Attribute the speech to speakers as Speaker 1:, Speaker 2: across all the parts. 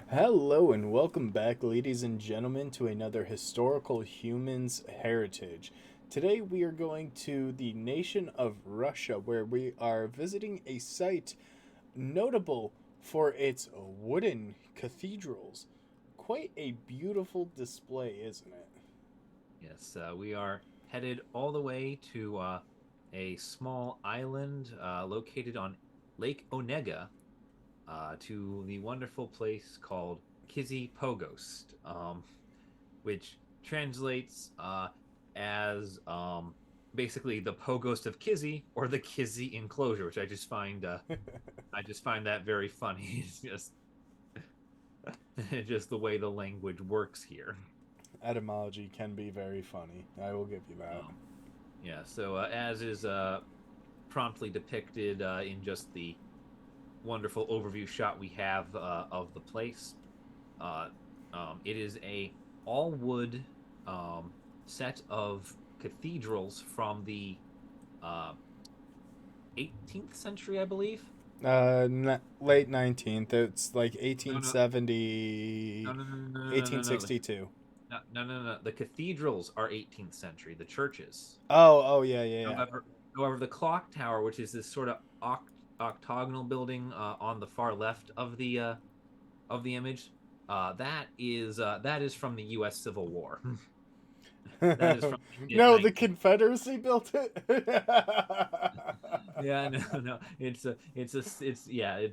Speaker 1: Hello and welcome back, ladies and gentlemen, to another Historical Humans Heritage. Today we are going to the nation of Russia, where we are visiting a site notable for its wooden cathedrals. Quite a beautiful display, isn't it?
Speaker 2: Yes, we are headed all the way to a small island located on Lake Onega to the wonderful place called Kizhi Pogost, which translates as basically the Pogost of Kizhi or the Kizhi enclosure, which I just find that very funny. It's just just the way the language works here.
Speaker 1: Etymology can be very funny. I will give you that.
Speaker 2: Um, yeah, so as is promptly depicted in just the wonderful overview shot we have of the place. Uh, it is a all wood um, set of cathedrals from the uh, 18th century, I believe.
Speaker 1: Late 19th. It's like
Speaker 2: No, no,
Speaker 1: 1870,
Speaker 2: no, no, no, no, no, no, no,
Speaker 1: 1862.
Speaker 2: no, no, no, no. The cathedrals are 18th century. The churches.
Speaker 1: Oh, yeah, yeah, yeah.
Speaker 2: However, however, the clock tower, which is this sort of octagonal building on the far left of the image, that is from the U.S. Civil War. That is from the mid
Speaker 1: No, the
Speaker 2: 19th.
Speaker 1: Confederacy built it.
Speaker 2: Yeah, no, no, it's yeah,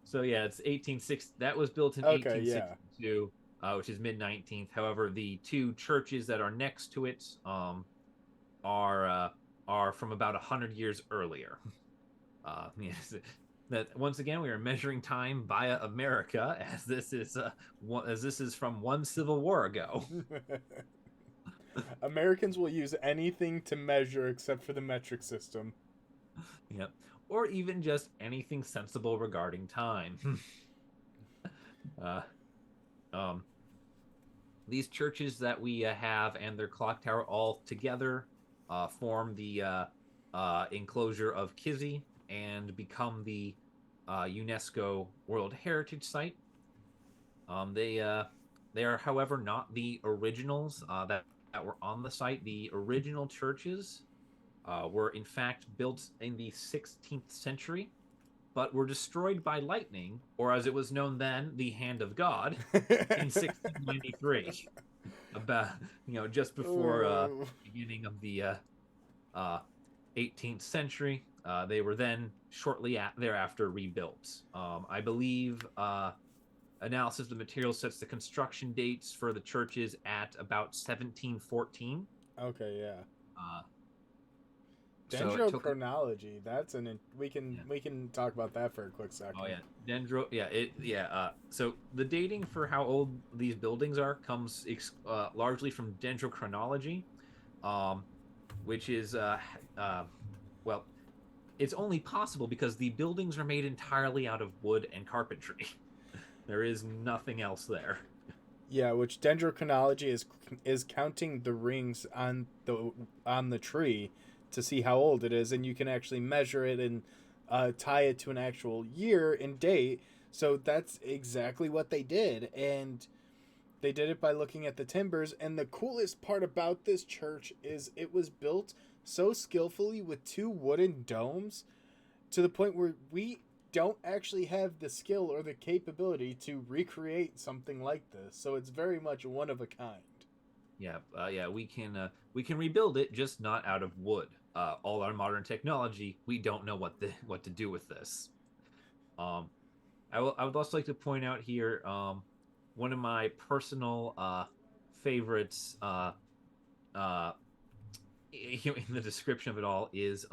Speaker 2: so yeah, it's 1860. That was built in
Speaker 1: Okay, yeah.
Speaker 2: 1862, which is mid 19th. However, the two churches that are next to it are uh, are from about 100 years earlier. Yes, that once again we are measuring time via America, as this is from one Civil War ago.
Speaker 1: Americans will use anything to measure except for the metric system.
Speaker 2: Yep, or even just anything sensible regarding time. uh, um, these churches that we have and their clock tower all together form the enclosure of Kizhi and become the UNESCO World Heritage Site. They are, however, not the originals that were on the site. The original churches were in fact built in the 16th century, but were destroyed by lightning, or as it was known then, the hand of God, in 1693. About just before
Speaker 1: Oh.
Speaker 2: beginning of the uh, 18th century. They were then shortly thereafter rebuilt. I believe analysis of the materials sets the construction dates for the churches at about 1714.
Speaker 1: Okay, yeah.
Speaker 2: Uh, so it took
Speaker 1: Dendrochronology. That's we can
Speaker 2: yeah.
Speaker 1: we can talk about that for a quick
Speaker 2: Oh
Speaker 1: second.
Speaker 2: yeah, dendro. Yeah, it. Yeah. So the dating for how old these buildings are comes largely from dendrochronology, um, which is uh, well, it's only possible because the buildings are made entirely out of wood and carpentry. There is nothing else there.
Speaker 1: Yeah, which dendrochronology is counting the rings on the tree to see how old it is, and you can actually measure it and tie it to an actual year and date. So that's exactly what they did, and they did it by looking at the timbers. And the coolest part about this church is it was built so skillfully with two wooden domes to the point where we don't actually have the skill or the capability to recreate something like this. So it's very much one of a kind.
Speaker 2: Yeah, yeah, we can rebuild it, just not out of wood. All our modern technology, we don't know what to do with this. Um, I would also like to point out here one of my personal favorites uh, in the description of it all is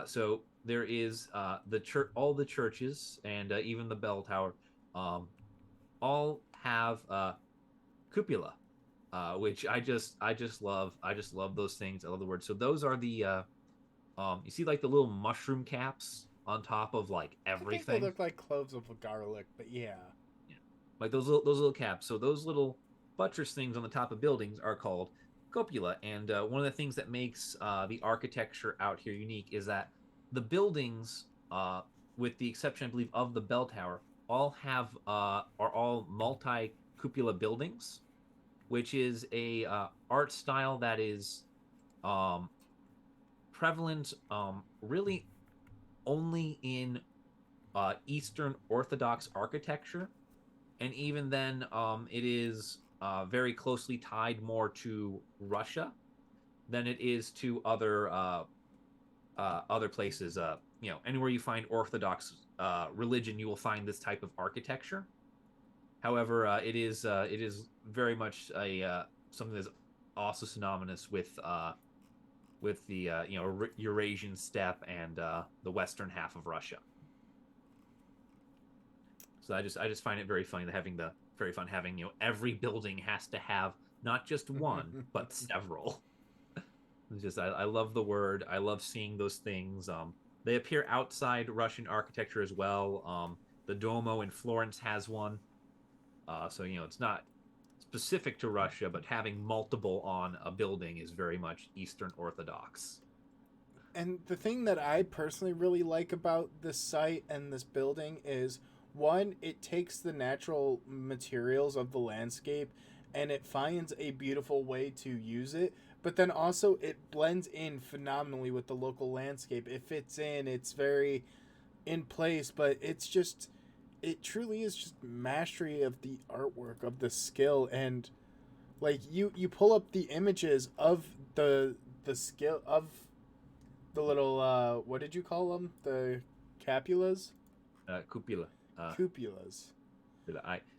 Speaker 2: so there is the church, all the churches and even the bell tower, um, all have cupola, which I just love those things. I love the word. So those are the you see like the little mushroom caps on top of like
Speaker 1: I think they
Speaker 2: everything.
Speaker 1: look like cloves of garlic, but yeah.
Speaker 2: Yeah. Like those little caps. So those little buttress things on the top of buildings are called cupola. And one of the things that makes the architecture out here unique is that the buildings, with the exception, I believe, of the bell tower, all have are are all multi-cupola buildings, which is a art style that is um, prevalent really only in Eastern Orthodox architecture, and even then, it is very closely tied more to Russia than it is to other places. Anywhere you find Orthodox religion, you will find this type of architecture. However, it is very much a something that's also synonymous with the Eurasian steppe and the western half of Russia. So I just find it very funny that having every building has to have not just one but several. It's just I love the word. I love seeing those things. They appear outside Russian architecture as well. The Duomo in Florence has one. So it's not specific to Russia, but having multiple on a building is very much Eastern Orthodox.
Speaker 1: And the thing that I personally really like about this site and this building is, one, it takes the natural materials of the landscape and it finds a beautiful way to use it, but then also it blends in phenomenally with the local landscape. It fits in, it's very in place, but it truly is just mastery of the artwork, of the skill. And like you pull up the images of the skill of the little what did you call them, the capulas,
Speaker 2: Cupola.
Speaker 1: cupulas.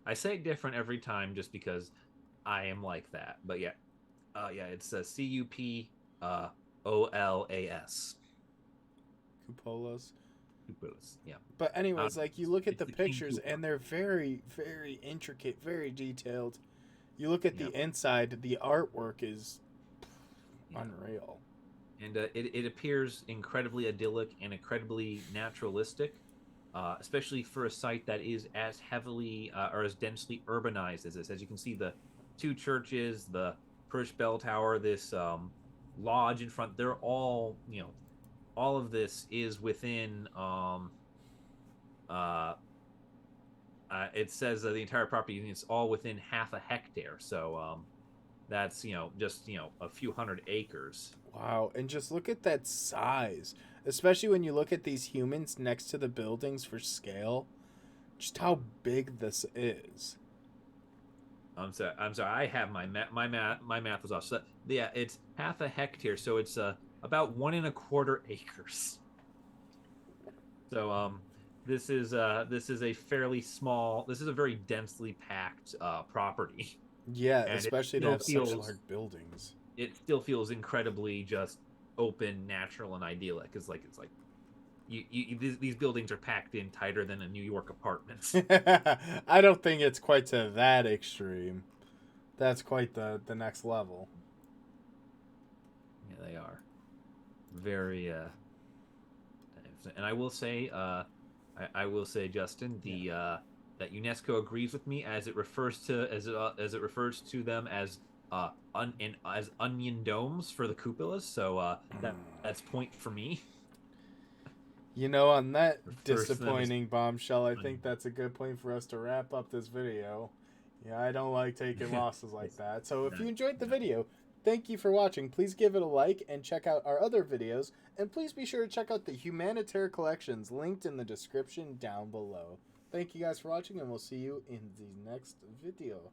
Speaker 2: I say it different every time just because I am like that. But yeah, it's Cupolas.
Speaker 1: Cupolas.
Speaker 2: Cupolas. Yeah.
Speaker 1: But anyways, like you look at
Speaker 2: It's
Speaker 1: the
Speaker 2: the king
Speaker 1: pictures
Speaker 2: cupola.
Speaker 1: and they're very, very intricate, very detailed. You look at the
Speaker 2: Yep.
Speaker 1: inside, the artwork is
Speaker 2: Yeah.
Speaker 1: unreal.
Speaker 2: And it appears incredibly idyllic and incredibly naturalistic, especially for a site that is as heavily or as densely urbanized as this. As you can see, the two churches, the Prush Bell Tower, this lodge in front, they're all, all of this is within, uh, it says the entire property is all within half a hectare. So that's, just, a few hundred acres.
Speaker 1: Wow, and just look at that size, especially when you look at these humans next to the buildings for scale. Just how big this is.
Speaker 2: I'm sorry. I have my math was off. So yeah, it's half a hectare, so it's about 1.25 acres. So this is a fairly small. This is a very densely packed property,
Speaker 1: Yeah,
Speaker 2: and
Speaker 1: especially to have such large buildings.
Speaker 2: it still feels incredibly just open, natural, and idyllic. It's like these buildings are packed in tighter than a New York apartment.
Speaker 1: I don't think it's quite to that extreme. That's quite the next level.
Speaker 2: Yeah, they are very. And I will say, I will say, Justin, the that UNESCO agrees with me as it refers to as it refers to them as as onion domes for the cupolas. So that's point for me.
Speaker 1: On that
Speaker 2: Refers to them as
Speaker 1: disappointing bombshell, I think that's a good point for us to wrap up this video. Yeah, I don't like taking losses like that. So if you enjoyed the video, thank you for watching. Please give it a like and check out our other videos. And please be sure to check out the Humanitaire Collections linked in the description down below. Thank you guys for watching, and we'll see you in the next video.